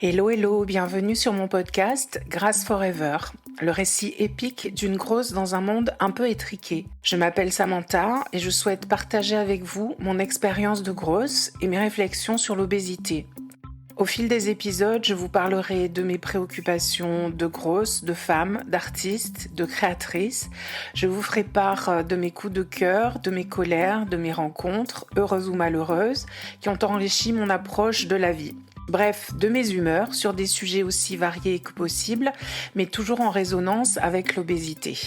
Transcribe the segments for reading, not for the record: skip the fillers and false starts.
Hello, hello, bienvenue sur mon podcast Grasse Forever, le récit épique d'une grosse dans un monde un peu étriqué. Je m'appelle Samantha et je souhaite partager avec vous mon expérience de grosse et mes réflexions sur l'obésité. Au fil des épisodes, je vous parlerai de mes préoccupations de grosse, de femme, d'artiste, de créatrice. Je vous ferai part de mes coups de cœur, de mes colères, de mes rencontres, heureuses ou malheureuses, qui ont enrichi mon approche de la vie. Bref, de mes humeurs sur des sujets aussi variés que possible, mais toujours en résonance avec l'obésité.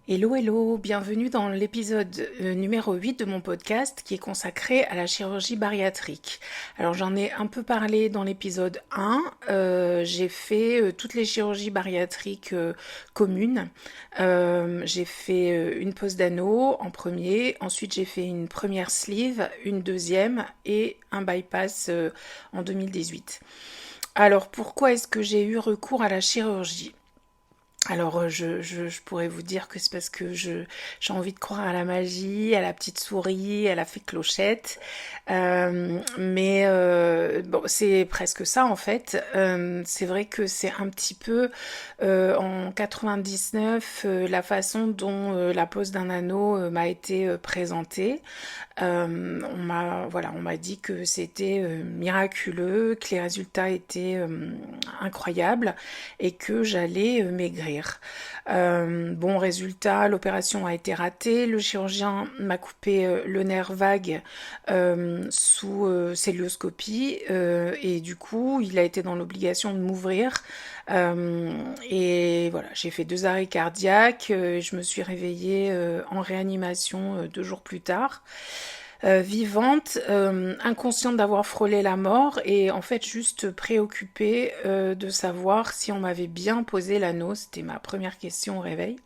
Hello, hello, bienvenue dans l'épisode numéro 8 de mon podcast qui est consacré à la chirurgie bariatrique. Alors j'en ai un peu parlé dans l'épisode 1, j'ai fait toutes les chirurgies bariatriques communes. J'ai fait une pose d'anneau en premier, ensuite j'ai fait une première sleeve, une deuxième et un bypass en 2018. Alors pourquoi est-ce que j'ai eu recours à la chirurgie ? Alors, je pourrais vous dire que c'est parce que j'ai envie de croire à la magie, à la petite souris, à la fée Clochette. Bon, c'est presque ça en fait. C'est vrai que c'est un petit peu en 99 la façon dont la pose d'un anneau m'a été présentée. On m'a dit que c'était miraculeux, que les résultats étaient incroyables et que j'allais maigrir. Bon résultat, l'opération a été ratée, le chirurgien m'a coupé le nerf vague sous célioscopie et du coup il a été dans l'obligation de m'ouvrir et voilà, j'ai fait 2 arrêts cardiaques, je me suis réveillée en réanimation 2 jours plus tard. Vivante, inconsciente d'avoir frôlé la mort et en fait juste préoccupée de savoir si on m'avait bien posé l'anneau. C'était ma première question au réveil.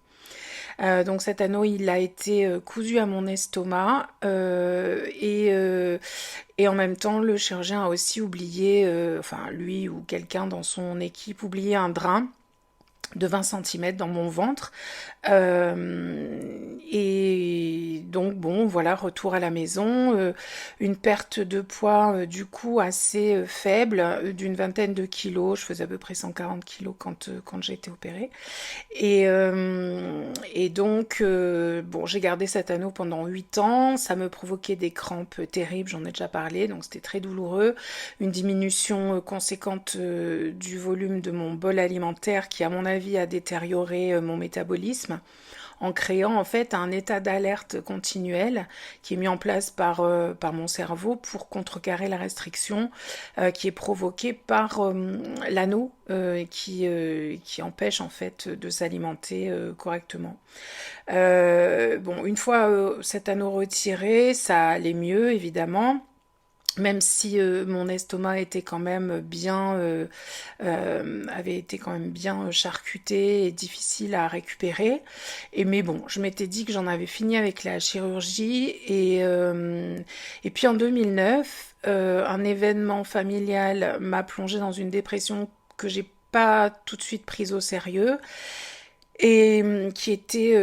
Donc cet anneau, il a été cousu à mon estomac et en même temps, le chirurgien a aussi oublié, enfin lui ou quelqu'un dans son équipe, oublié un drain de 20 cm dans mon ventre. Et donc bon, voilà, retour à la maison, une perte de poids du coup assez faible, d'une vingtaine de kilos, je faisais à peu près 140 kilos quand j'ai été opérée. Et donc, bon, j'ai gardé cet anneau pendant 8 ans, ça me provoquait des crampes terribles, j'en ai déjà parlé, donc c'était très douloureux, une diminution conséquente du volume de mon bol alimentaire qui, à mon avis, a détérioré mon métabolisme en créant en fait un état d'alerte continuel qui est mis en place par mon cerveau pour contrecarrer la restriction qui est provoquée par l'anneau qui empêche en fait de s'alimenter correctement. Bon, une fois cet anneau retiré, ça allait mieux évidemment. Même si mon estomac était quand même avait été quand même bien charcuté et difficile à récupérer. Mais bon, je m'étais dit que j'en avais fini avec la chirurgie. Et puis en 2009, un événement familial m'a plongée dans une dépression que j'ai pas tout de suite prise au sérieux et qui était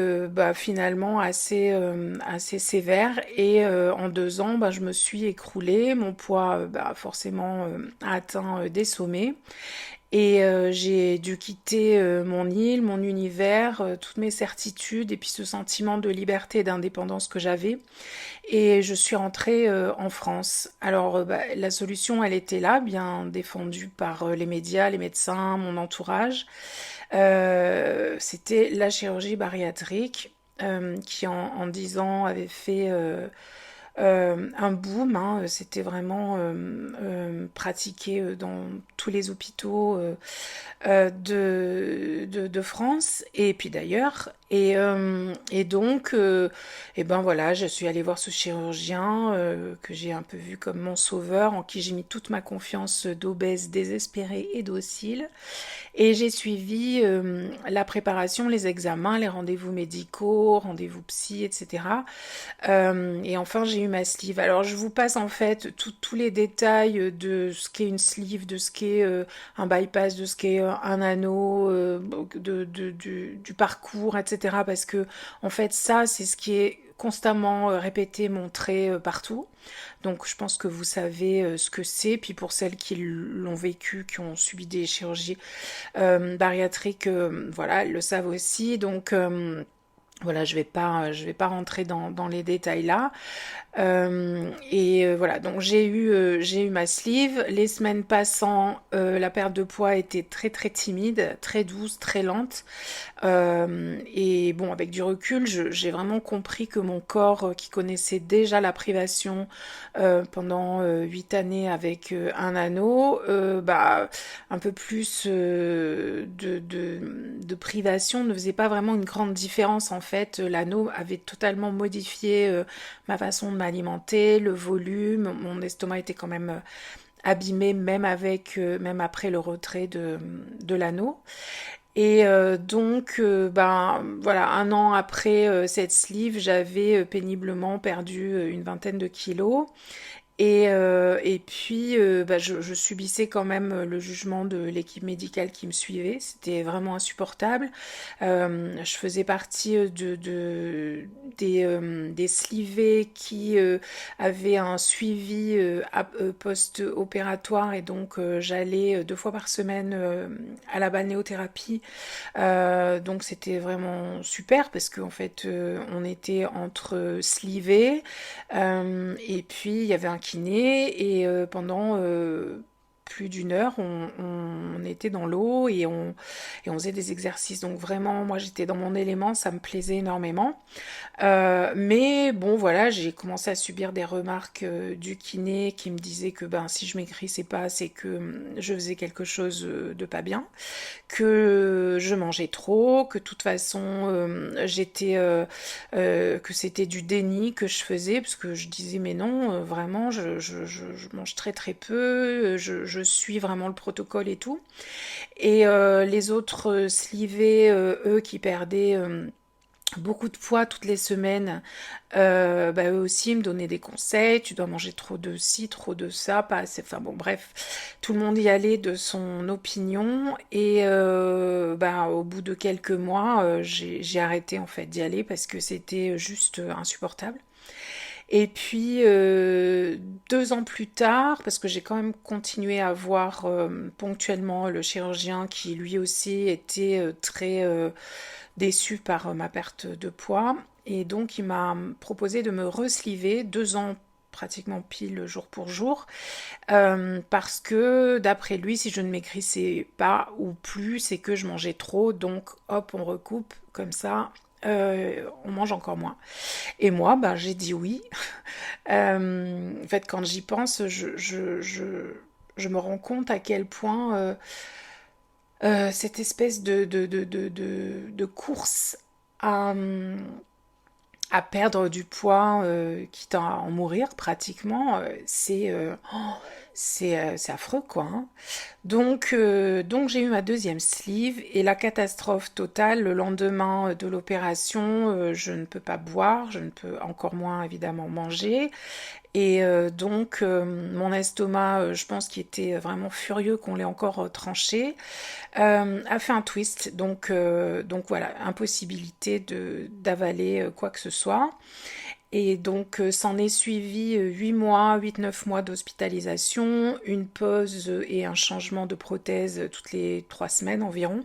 finalement assez sévère et en 2 ans je me suis écroulée, mon poids forcément a atteint des sommets et j'ai dû quitter mon île, mon univers, toutes mes certitudes et puis ce sentiment de liberté et d'indépendance que j'avais et je suis rentrée en France. Alors la solution elle était là, bien défendue par les médias, les médecins, mon entourage. C'était la chirurgie bariatrique qui en 10 ans avait fait un boom, hein. C'était vraiment pratiqué dans tous les hôpitaux de France et puis d'ailleurs. Et donc, et ben voilà, je suis allée voir ce chirurgien que j'ai un peu vu comme mon sauveur, en qui j'ai mis toute ma confiance d'obèse désespérée et docile. Et j'ai suivi la préparation, les examens, les rendez-vous médicaux, rendez-vous psy, etc. Et enfin, j'ai eu ma sleeve. Alors, je vous passe en fait tous les détails de ce qu'est une sleeve, de ce qu'est un bypass, de ce qu'est un anneau, du parcours, etc. Parce que, en fait, ça, c'est ce qui est constamment répéter, montrer partout. Donc je pense que vous savez ce que c'est. Puis pour celles qui l'ont vécu, qui ont subi des chirurgies bariatriques, voilà, elles le savent aussi. Donc voilà, je vais pas rentrer dans les détails là. Voilà, donc j'ai eu ma sleeve. Les semaines passant, la perte de poids était très très timide, très douce, très lente. Et bon, avec du recul, j'ai vraiment compris que mon corps, qui connaissait déjà la privation pendant 8 années avec un anneau, bah, un peu plus de privation ne faisait pas vraiment une grande différence en fait. L'anneau avait totalement modifié ma façon de m'alimenter, le volume, mon estomac était quand même abîmé même après le retrait de l'anneau. Et ben voilà, un an après cette sleeve, j'avais péniblement perdu une vingtaine de kilos. Et puis, bah, je subissais quand même le jugement de l'équipe médicale qui me suivait. C'était vraiment insupportable. Je faisais partie des slivés qui avaient un suivi post-opératoire et donc j'allais 2 fois par semaine à la balnéothérapie. Donc c'était vraiment super parce qu'en fait on était entre slivés et puis il y avait un kiné et pendant plus d'1 heure, on était dans l'eau et on faisait des exercices. Donc vraiment, moi j'étais dans mon élément, ça me plaisait énormément. Mais bon, voilà, j'ai commencé à subir des remarques du kiné qui me disait que ben si je maigrissais pas, c'est que je faisais quelque chose de pas bien, que je mangeais trop, que de toute façon que c'était du déni que je faisais, parce que je disais mais non, vraiment, je mange très très peu, je suis vraiment le protocole et tout. Et les autres slivés, eux qui perdaient beaucoup de poids toutes les semaines, bah, eux aussi me donnaient des conseils, tu dois manger trop de ci, trop de ça, pas assez, enfin bon bref, tout le monde y allait de son opinion et bah, au bout de quelques mois, j'ai arrêté en fait d'y aller parce que c'était juste insupportable. Et puis 2 ans plus tard, parce que j'ai quand même continué à voir ponctuellement le chirurgien qui lui aussi était très déçu par ma perte de poids. Et donc il m'a proposé de me resliver 2 ans pratiquement pile jour pour jour, parce que d'après lui, si je ne maigrissais pas ou plus, c'est que je mangeais trop, donc hop, on recoupe comme ça. On mange encore moins. Et moi, ben, j'ai dit oui. En fait, quand j'y pense, je me rends compte à quel point cette espèce de course à, à perdre du poids, quitte à en mourir pratiquement, c'est affreux quoi. Hein. Donc j'ai eu ma deuxième sleeve et la catastrophe totale le lendemain de l'opération. Je ne peux pas boire, je ne peux encore moins évidemment manger. Et donc mon estomac, je pense qu'il était vraiment furieux qu'on l'ait encore tranché, a fait un twist. Donc voilà, impossibilité d'avaler quoi que ce soit. Et donc, s'en est suivi 8 mois, 8-9 mois d'hospitalisation, une pause et un changement de prothèse toutes les 3 semaines environ.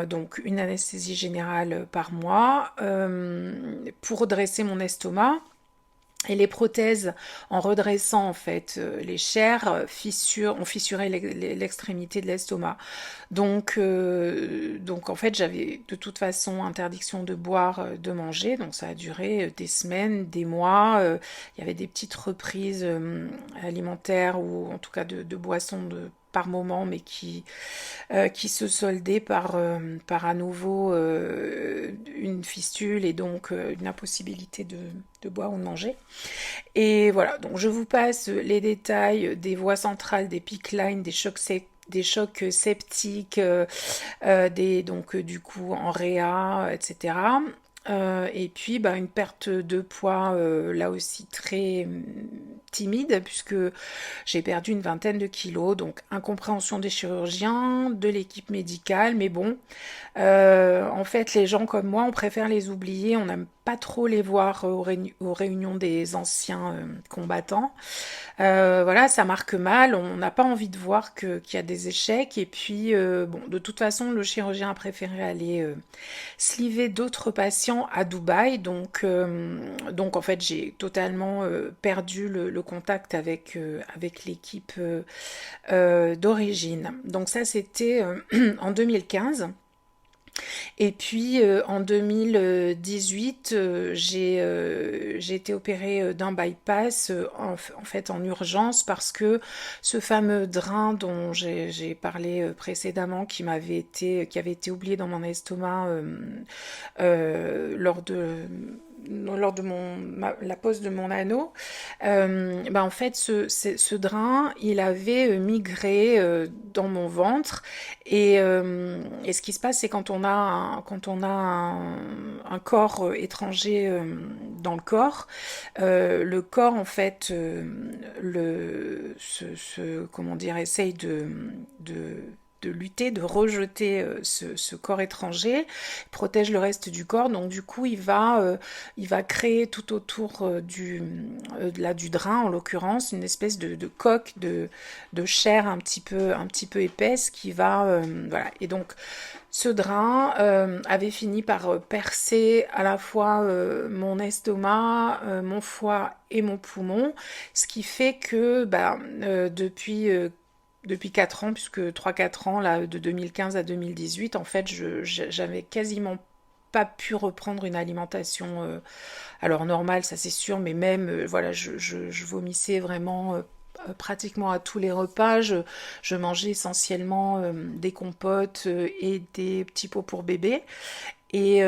Donc, une anesthésie générale par mois pour redresser mon estomac. Et les prothèses, en redressant en fait les chairs, ont fissuré l'extrémité de l'estomac. Donc en fait, j'avais de toute façon interdiction de boire, de manger. Donc ça a duré des semaines, des mois. Il y avait des petites reprises alimentaires ou en tout cas de boissons par moment, mais qui se soldaient par à nouveau une fistule et donc une impossibilité de boire ou de manger. Et voilà, donc je vous passe les détails des voies centrales, des PICC lines, des chocs septiques, donc du coup en réa, etc. Et puis bah, une perte de poids là aussi très timide puisque j'ai perdu une vingtaine de kilos, donc incompréhension des chirurgiens, de l'équipe médicale, mais bon, en fait les gens comme moi on préfère les oublier, on n'aime pas trop les voir aux réunions des anciens combattants. Voilà, ça marque mal, on n'a pas envie de voir qu'il y a des échecs. Et puis, bon, de toute façon, le chirurgien a préféré aller sliver d'autres patients à Dubaï. Donc en fait, j'ai totalement perdu le contact avec l'équipe d'origine. Donc ça, c'était en 2015. Et puis en 2018, j'ai été opérée d'un bypass en fait en urgence parce que ce fameux drain dont j'ai parlé précédemment qui avait été oublié dans mon estomac lors de la pose de mon anneau, bah en fait, ce drain, il avait migré dans mon ventre. Et ce qui se passe, c'est quand on a un corps étranger dans le corps, en fait, comment dire, essaye de lutter, de rejeter ce corps étranger, protège le reste du corps. Donc du coup, il va créer tout autour du drain, en l'occurrence, une espèce de coque de chair un petit peu épaisse qui va... voilà. Et donc, ce drain avait fini par percer à la fois mon estomac, mon foie et mon poumon, ce qui fait que depuis 4 ans, puisque 3 4 ans, là, de 2015 à 2018, en fait, j'avais quasiment pas pu reprendre une alimentation, alors normale, ça c'est sûr, mais même, voilà, je vomissais vraiment pratiquement à tous les repas. Je mangeais essentiellement des compotes et des petits pots pour bébé. Et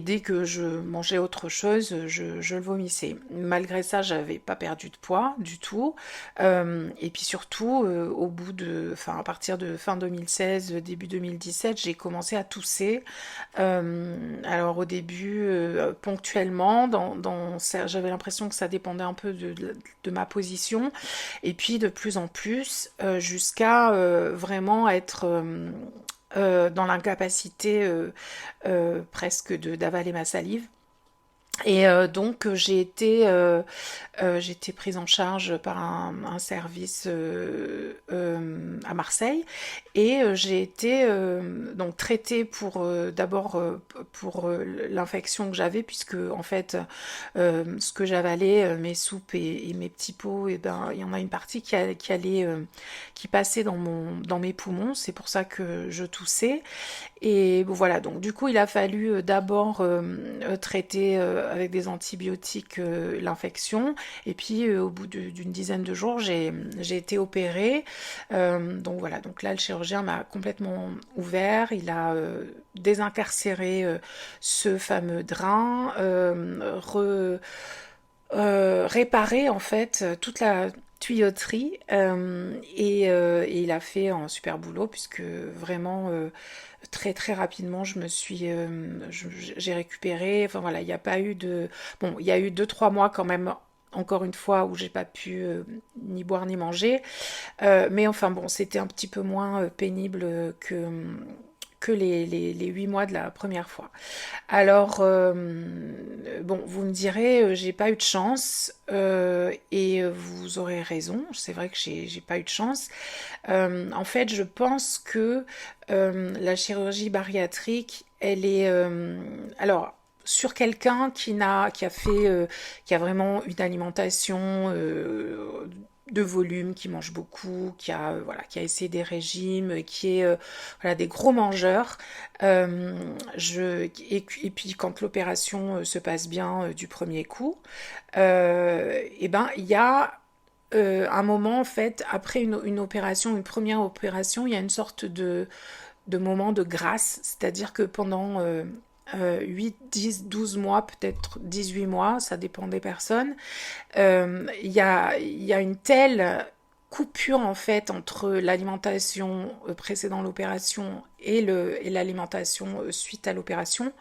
dès que je mangeais autre chose, je le vomissais. Malgré ça, j'avais pas perdu de poids du tout. Et puis surtout, à partir de fin 2016, début 2017, j'ai commencé à tousser. Alors au début, ponctuellement, j'avais l'impression que ça dépendait un peu de ma position. Et puis de plus en plus, jusqu'à vraiment être dans l'incapacité presque d'avaler ma salive. Et donc j'ai été prise en charge par un service à Marseille et j'ai été donc traitée pour d'abord pour l'infection que j'avais puisque en fait ce que j'avalais mes soupes et mes petits pots et ben il y en a une partie qui allait qui passait dans mes poumons, c'est pour ça que je toussais. Et bon, voilà, donc du coup, il a fallu d'abord traiter avec des antibiotiques l'infection. Et puis, au bout d'une dizaine de jours, j'ai été opérée. Donc voilà, donc là, le chirurgien m'a complètement ouvert. Il a désincarcéré ce fameux drain, réparé en fait toute la tuyauterie et il a fait un super boulot puisque vraiment très très rapidement j'ai récupéré. Enfin voilà, il n'y a pas eu de bon, il y a eu 2 3 mois quand même encore une fois où j'ai pas pu ni boire ni manger. Mais enfin bon, c'était un petit peu moins pénible que les 8 mois de la première fois. Alors, bon, vous me direz, j'ai pas eu de chance, et vous aurez raison, c'est vrai que j'ai pas eu de chance. En fait, je pense que la chirurgie bariatrique, elle est... alors, sur quelqu'un qui a vraiment une alimentation de volume, qui mange beaucoup, voilà, qui a essayé des régimes, qui est voilà, des gros mangeurs. Et puis quand l'opération se passe bien du premier coup, et ben il y a un moment en fait après une opération, une première opération, il y a une sorte de moment de grâce, c'est-à-dire que pendant 8, 10, 12 mois, peut-être 18 mois, ça dépend des personnes, il y a une telle coupure en fait entre l'alimentation précédant l'opération et l'alimentation suite à l'opération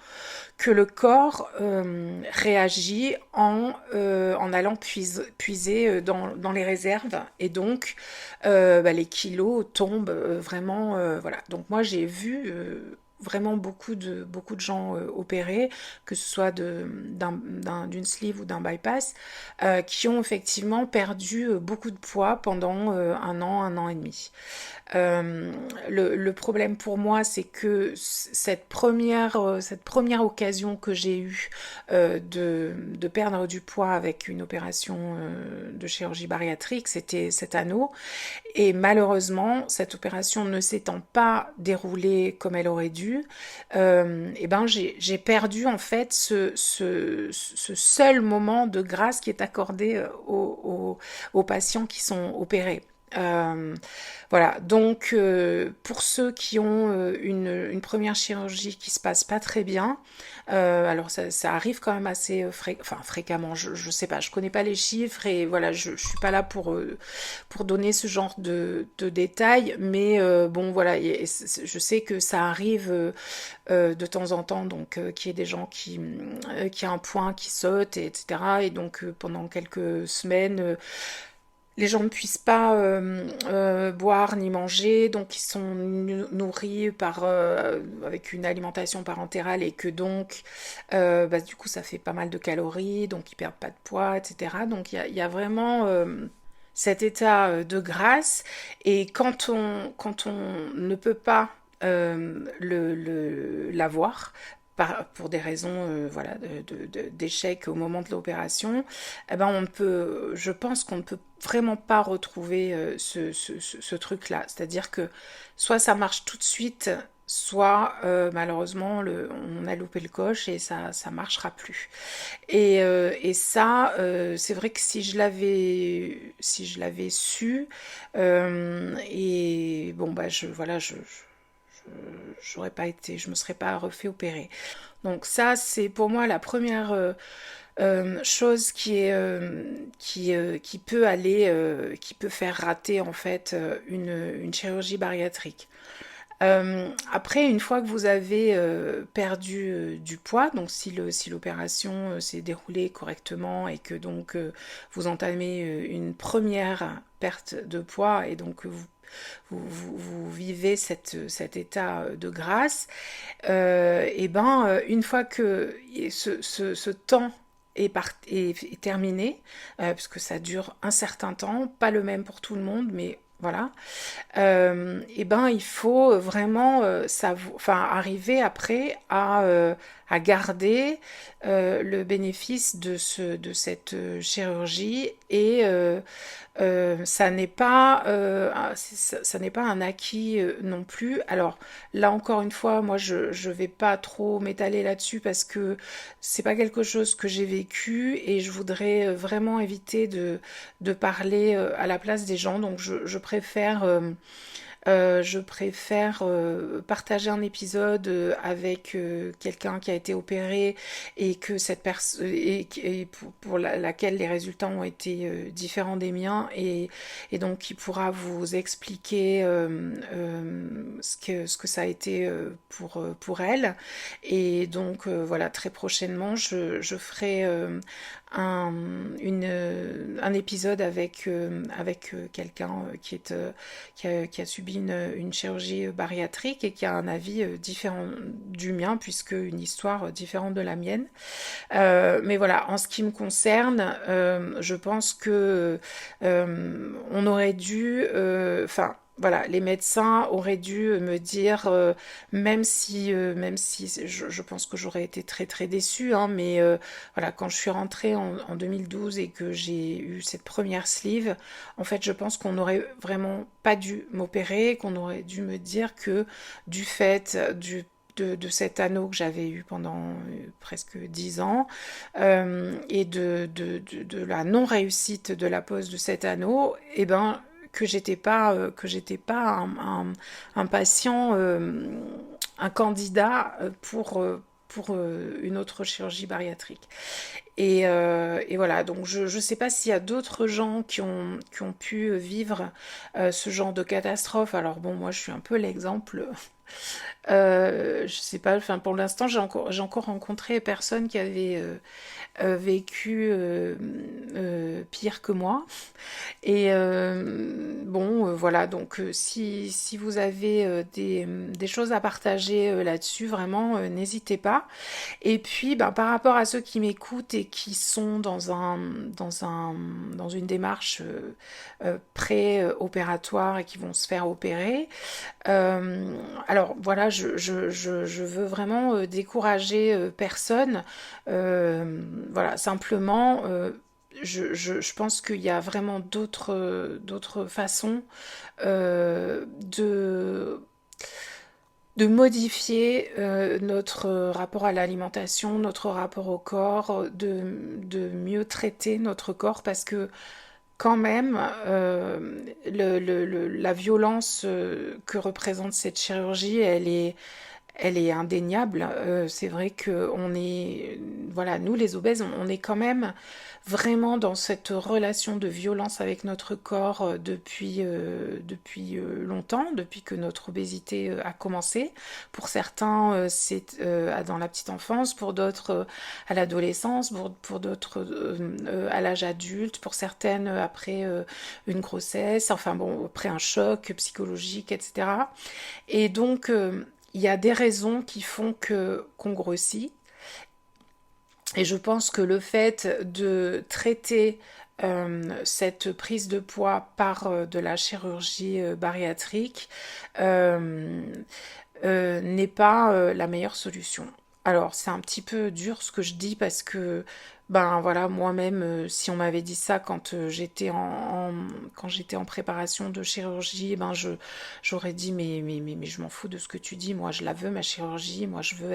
que le corps réagit en allant puiser dans les réserves et donc les kilos tombent vraiment voilà. Donc moi j'ai vu vraiment beaucoup de gens opérés, que ce soit d'une sleeve ou d'un bypass, qui ont effectivement perdu beaucoup de poids pendant un an et demi. Euh, le problème pour moi, c'est que cette première occasion que j'ai eue de perdre du poids avec une opération de chirurgie bariatrique, c'était cet anneau. Et malheureusement, cette opération ne s'étant pas déroulée comme elle aurait dû, et ben j'ai perdu en fait ce seul moment de grâce qui est accordé aux patients qui sont opérés. Euh, voilà, donc pour ceux qui ont une première chirurgie qui se passe pas très bien, alors ça arrive quand même assez fréquemment, je sais pas, je connais pas les chiffres et voilà, je suis pas là pour donner ce genre de détails, mais bon voilà, je sais que ça arrive de temps en temps, donc qu'il y ait des gens qui a un point qui saute, etc. Et donc pendant quelques semaines, les gens ne puissent pas boire ni manger, donc ils sont nourris avec une alimentation parentérale et que donc, du coup, ça fait pas mal de calories, donc ils perdent pas de poids, etc. Donc il y a vraiment cet état de grâce et quand on ne peut pas l'avoir, pour des raisons voilà, d'échec au moment de l'opération, eh ben je pense qu'on ne peut vraiment pas retrouver ce truc-là. C'est-à-dire que soit ça marche tout de suite, soit malheureusement on a loupé le coche et ça marchera plus. Et ça, c'est vrai que si je l'avais su, et bon bah j'aurais pas été, je me serais pas refait opérer. Donc ça, c'est pour moi la première chose qui peut qui peut faire rater en fait une chirurgie bariatrique. Après, une fois que vous avez perdu du poids, donc si l'opération s'est déroulée correctement et que donc vous entamez une première perte de poids et donc vous vivez cet état de grâce, et ben une fois que ce temps est terminé, puisque ça dure un certain temps, pas le même pour tout le monde, mais voilà, et ben il faut vraiment arriver après à garder le bénéfice de cette chirurgie et ça n'est pas un acquis non plus. Alors là encore une fois, moi je vais pas trop m'étaler là-dessus parce que c'est pas quelque chose que j'ai vécu et je voudrais vraiment éviter de parler à la place des gens. Donc je préfère partager un épisode avec quelqu'un qui a été opéré et que cette personne et pour laquelle les résultats ont été différents des miens et donc qui pourra vous expliquer ce que ça a été pour elle. Et donc voilà, très prochainement, je ferai un épisode avec quelqu'un qui a subi une chirurgie bariatrique et qui a un avis différent du mien, puisque une histoire différente de la mienne. Mais voilà, en ce qui me concerne, je pense que on aurait dû, voilà, les médecins auraient dû me dire, même si je pense que j'aurais été très très déçue, hein, mais voilà, quand je suis rentrée en 2012 et que j'ai eu cette première sleeve, en fait, je pense qu'on n'aurait vraiment pas dû m'opérer, qu'on aurait dû me dire que du fait de cet anneau que j'avais eu pendant presque 10 ans et de la non-réussite de la pose de cet anneau, et ben que j'étais pas un patient, un candidat pour une autre chirurgie bariatrique. Et voilà, donc je ne sais pas s'il y a d'autres gens qui ont pu vivre ce genre de catastrophe. Alors bon, moi je suis un peu l'exemple Je sais pas, enfin pour l'instant j'ai encore rencontré personne qui avait vécu pire que moi. Et bon, voilà, donc si vous avez des choses à partager là-dessus, vraiment, n'hésitez pas. Et puis, ben, par rapport à ceux qui m'écoutent et qui sont dans une démarche pré-opératoire et qui vont se faire opérer, alors voilà, je veux vraiment décourager personne. Voilà, simplement, je pense qu'il y a vraiment d'autres façons de modifier notre rapport à l'alimentation, notre rapport au corps, de mieux traiter notre corps parce que quand même, la violence que représente cette chirurgie, elle est indéniable. C'est vrai que voilà, nous les obèses, on est quand même vraiment dans cette relation de violence avec notre corps depuis longtemps, depuis que notre obésité a commencé. Pour certains, c'est dans la petite enfance, pour d'autres à l'adolescence, pour d'autres à l'âge adulte, pour certaines après une grossesse, enfin bon, après un choc psychologique, etc. Et donc, il y a des raisons qui font que qu'on grossit. Et je pense que le fait de traiter cette prise de poids par de la chirurgie bariatrique euh, n'est pas la meilleure solution. Alors c'est un petit peu dur ce que je dis parce que ben voilà moi-même si on m'avait dit ça quand quand j'étais en préparation de chirurgie ben j'aurais dit mais je m'en fous de ce que tu dis, moi je la veux ma chirurgie, moi je veux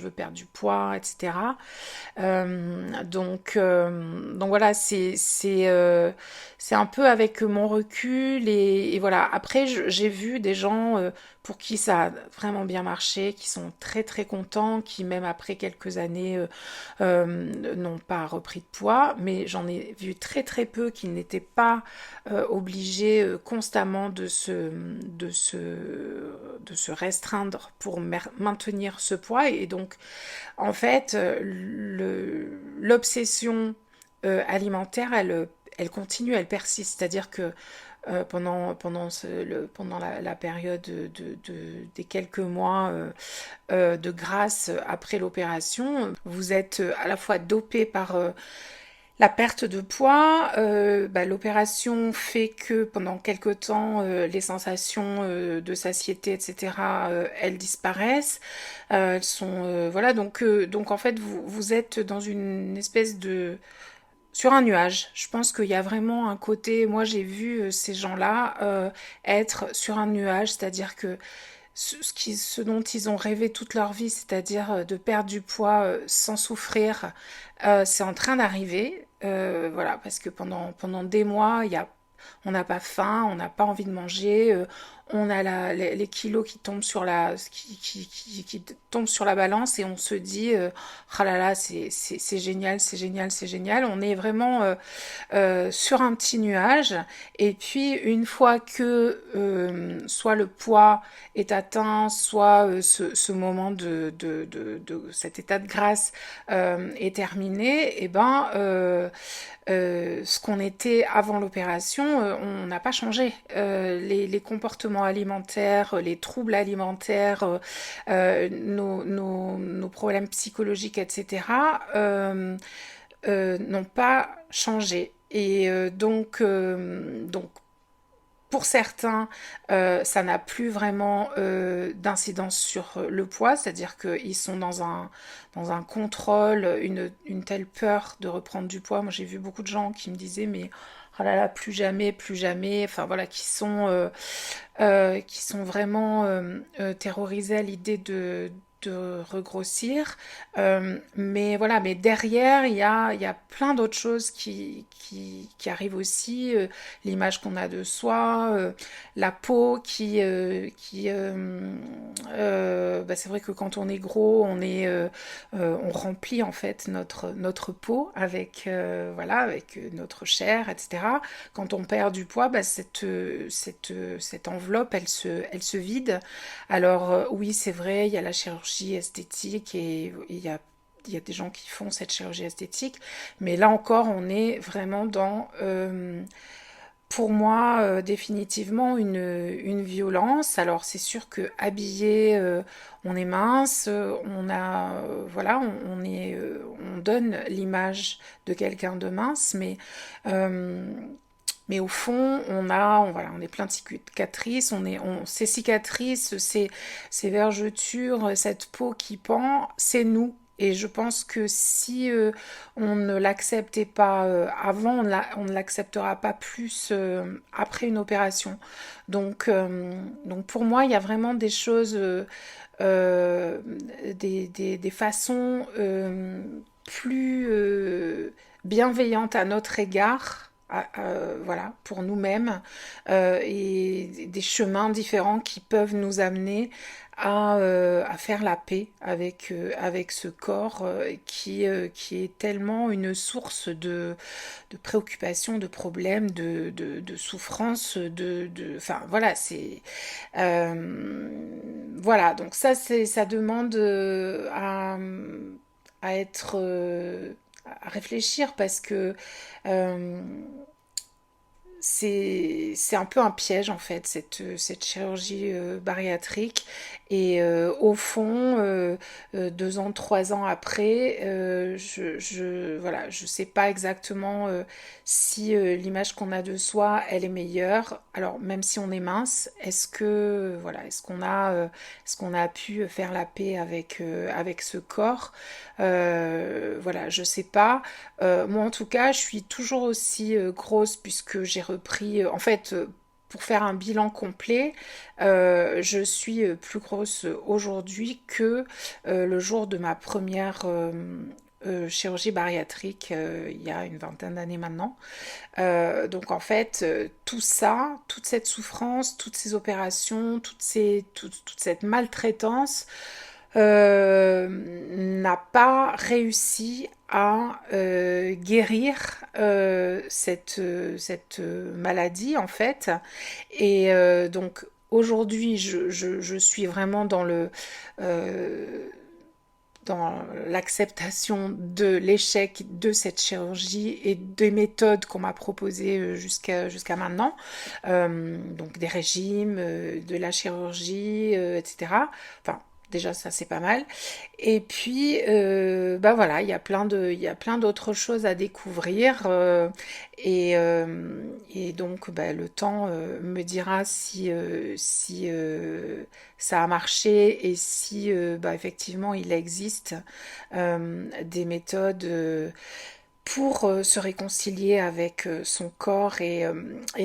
perdre du poids, etc. Donc voilà, c'est un peu avec mon recul et voilà. Après, j'ai vu des gens pour qui ça a vraiment bien marché, qui sont très très contents, qui même après quelques années n'ont pas repris de poids, mais j'en ai vu très très peu qui n'étaient pas obligés constamment de se restreindre pour maintenir ce poids et donc en fait, l'obsession alimentaire, elle continue, elle persiste. C'est-à-dire que pendant la période des quelques mois de grâce après l'opération, vous êtes à la fois dopé par la perte de poids, bah, l'opération fait que pendant quelque temps, les sensations de satiété, etc., elles disparaissent. Elles sont, voilà, donc en fait, vous êtes dans une espèce de sur un nuage. Je pense qu'il y a vraiment un côté. Moi, j'ai vu ces gens-là être sur un nuage, c'est-à-dire que ce dont ils ont rêvé toute leur vie, c'est-à-dire de perdre du poids sans souffrir, c'est en train d'arriver. Voilà, parce que pendant des mois, on n'a pas faim, on n'a pas envie de manger, on a les kilos qui tombent qui tombent sur la balance et on se dit, ah là là, c'est génial, c'est génial, c'est génial. On est vraiment sur un petit nuage. Et puis une fois que soit le poids est atteint, soit ce moment de cet état de grâce est terminé, et ben ce qu'on était avant l'opération, on n'a pas changé. Les comportements alimentaires, les troubles alimentaires, nos problèmes psychologiques, etc., n'ont pas changé. Et donc pour certains, ça n'a plus vraiment d'incidence sur le poids, c'est-à-dire qu'ils sont dans un contrôle, une telle peur de reprendre du poids. Moi, j'ai vu beaucoup de gens qui me disaient, mais oh là là, plus jamais, enfin voilà, qui sont vraiment terrorisés à l'idée de regrossir. Mais voilà, mais derrière, il y a plein d'autres choses qui arrivent aussi. L'image qu'on a de soi, la peau bah, c'est vrai que quand on est gros, on remplit en fait notre peau avec, voilà, avec notre chair, etc. Quand on perd du poids, bah, cette enveloppe, elle se vide. Alors oui, c'est vrai, il y a la chirurgie esthétique et il y a des gens qui font cette chirurgie esthétique, mais là encore, on est vraiment dans, pour moi, définitivement une violence. Alors c'est sûr que habillé, on est mince, on a, voilà, on donne l'image de quelqu'un de mince, euh, mais au fond, voilà, on est plein de cicatrices, ces cicatrices, ces vergetures, cette peau qui pend, c'est nous. Et je pense que si on ne l'acceptait pas avant, on ne l'acceptera pas plus après une opération. Donc pour moi, il y a vraiment des choses, euh, des façons plus bienveillantes à notre égard, voilà, pour nous-mêmes, et des chemins différents qui peuvent nous amener à faire la paix avec ce corps qui est tellement une source de préoccupations, de problèmes, de souffrances, enfin voilà, voilà, donc ça demande à être, à réfléchir parce que euh, c'est un peu un piège en fait, cette chirurgie bariatrique. Et au fond, 2 ans, 3 ans après, voilà, je sais pas exactement si l'image qu'on a de soi, elle est meilleure. Alors même si on est mince, voilà, est-ce qu'on a pu faire la paix avec ce corps? Voilà, je sais pas. Moi, en tout cas, je suis toujours aussi grosse puisque j'ai repris. En fait, pour faire un bilan complet, je suis plus grosse aujourd'hui que le jour de ma première chirurgie bariatrique il y a une vingtaine d'années maintenant. Donc en fait, tout ça, toute cette souffrance, toutes ces opérations, toute cette maltraitance, n'a pas réussi à guérir cette maladie en fait. Et donc aujourd'hui, je suis vraiment euh, dans l'acceptation de l'échec de cette chirurgie et des méthodes qu'on m'a proposées jusqu'à maintenant, donc des régimes, de la chirurgie, etc. Enfin, déjà ça c'est pas mal. Et puis, bah voilà, il y a plein d'autres choses à découvrir, et donc bah, le temps me dira si ça a marché et si bah, effectivement il existe des méthodes pour se réconcilier avec son corps et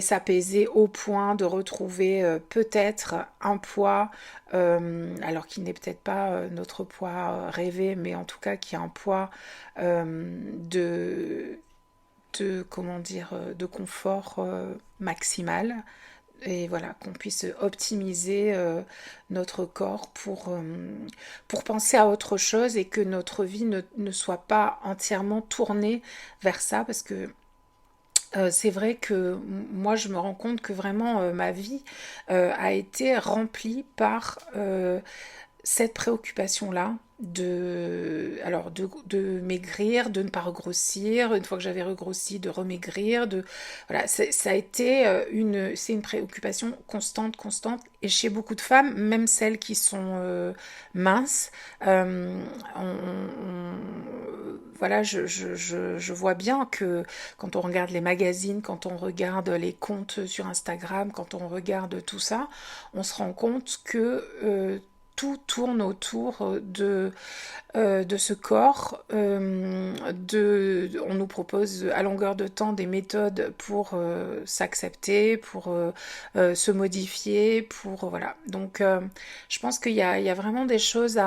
s'apaiser au point de retrouver peut-être un poids, alors qu'il n'est peut-être pas notre poids rêvé, mais en tout cas qui est un poids de, comment dire, de confort maximal. Et voilà, qu'on puisse optimiser notre corps pour penser à autre chose et que notre vie ne soit pas entièrement tournée vers ça, parce que c'est vrai que moi je me rends compte que vraiment ma vie a été remplie par cette préoccupation-là de maigrir, de ne pas regrossir, une fois que j'avais regrossi, de remaigrir, voilà, ça a été c'est une préoccupation constante, constante, et chez beaucoup de femmes, même celles qui sont minces, voilà, je vois bien que quand on regarde les magazines, quand on regarde les comptes sur Instagram, quand on regarde tout ça, on se rend compte que tout tourne autour de ce corps. On nous propose à longueur de temps des méthodes pour s'accepter, pour se modifier, pour voilà. Donc, je pense il y a vraiment des choses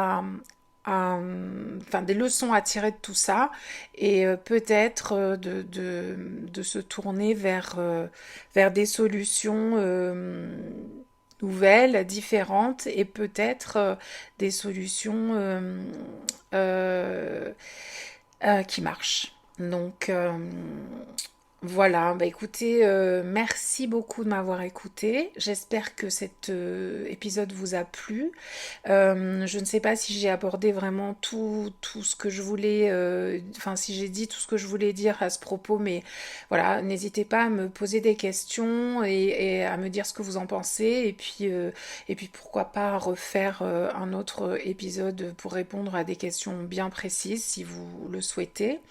enfin des leçons à tirer de tout ça et peut-être de se tourner vers des solutions nouvelles, différentes et peut-être des solutions euh, qui marchent. Donc voilà, bah écoutez, merci beaucoup de m'avoir écouté. J'espère que cet épisode vous a plu. Je ne sais pas si j'ai abordé vraiment tout ce que je voulais, enfin si j'ai dit tout ce que je voulais dire à ce propos, mais voilà, n'hésitez pas à me poser des questions et à me dire ce que vous en pensez, et puis pourquoi pas refaire un autre épisode pour répondre à des questions bien précises si vous le souhaitez.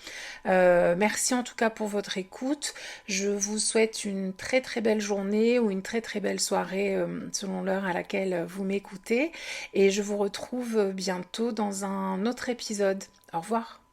Merci en tout cas pour votre écoute. Je vous souhaite une très très belle journée ou une très très belle soirée selon l'heure à laquelle vous m'écoutez. Et je vous retrouve bientôt dans un autre épisode. Au revoir.